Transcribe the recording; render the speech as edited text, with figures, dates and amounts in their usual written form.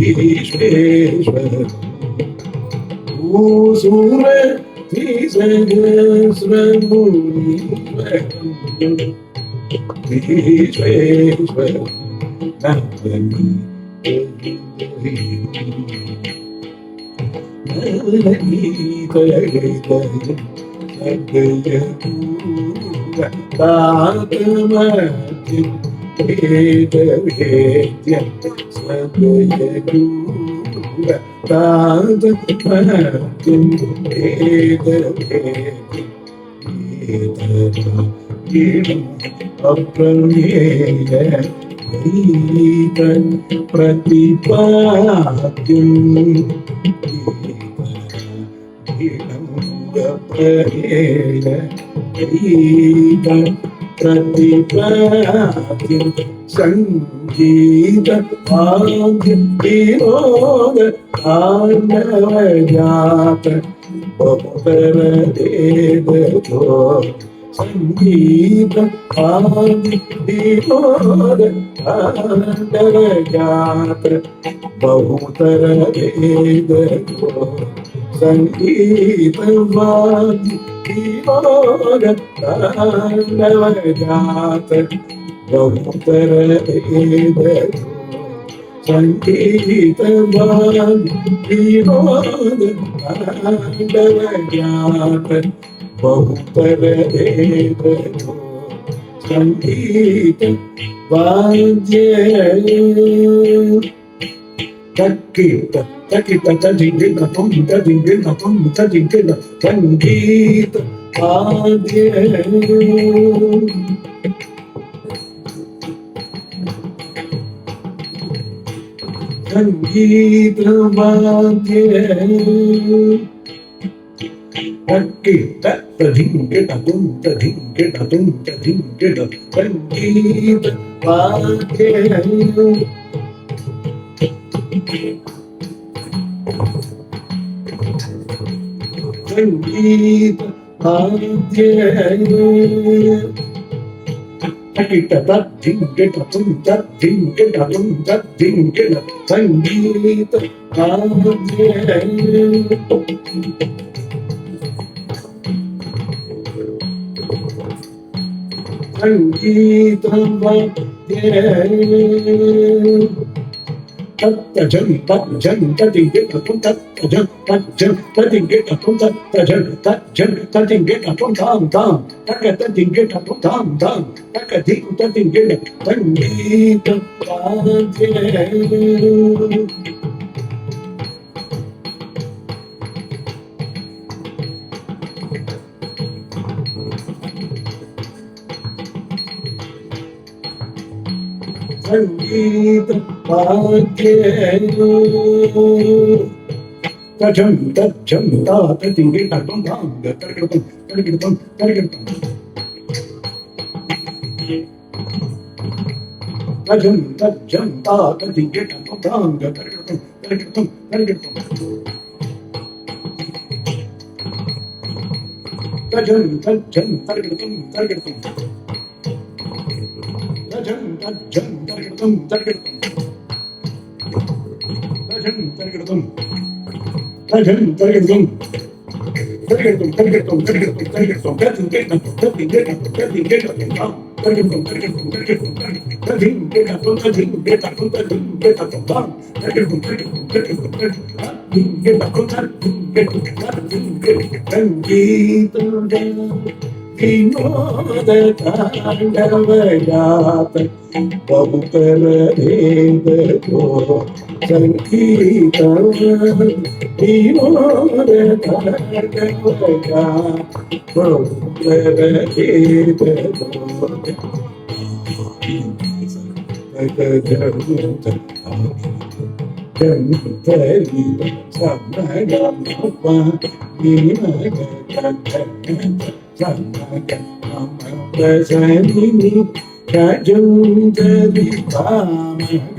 ईश्वेश्वर सूर ईश्वेश्वर प्रतिपाद्यं संगीत विनोद तांडवजात बहुतर देवो संगीत विनोद तांडवजात बहुतर देवो संगीत विनोद तांडवजात बहुतर देवो संगीत विनोद तांडवजात बहुतर देवो संगीत वाद्य तकित तकित तजिंगिल तुम तजिंगिल तुम तजिंगिल संगीत वाद्य संगीत वाद्य तकित तजिंगिल तुम तजिंगिल तुम तजिंगिल संगीत वाद्य संगीत वाद्य तकित तजिंगिल तुम तजिंगिल तुम तजिंगिल संगीत वाद्य संगीत वाद्य तत्जन तत्जन तजिंगिल तुम तत्जन तत्जन तजिंगिल तुम तत्जन तत्जन तजिंगिल तुम धाम धाम तक तजिंगिल तुम धाम धाम तक धिक तजिंगिल संगीत वाद्य संगीत वाद्य तजं तजं तजिंगिल तुम धाम तर्कितुम तर्कितुम तर्कितुम तजं तजं तजिंगिल तुम धाम तर्कितुम तर्कितुम तर्कितुम तजं तजं तर्कितुम तर्कितुम तजं तजं तर्कितुम तर्कितुम तजं तर्कितुम तजं तर्कितुम तर्कितुम तर्कितुम तर्कितुम तर्कितुम तजिंगिल तजिंगिल तजिंगिल तर्कितुम तर्कितुम तर्कितुम तजिंगिल तुम तजिंगिल तुम तजिंगिल तुम धाम तर्कितुम तर्कितुम तर्कितुम तजिंगिल तुम तजिंगिल संगीत विनोद तांडवजात बहुतर देवो संगीत विनोद तांडवजात बहुतर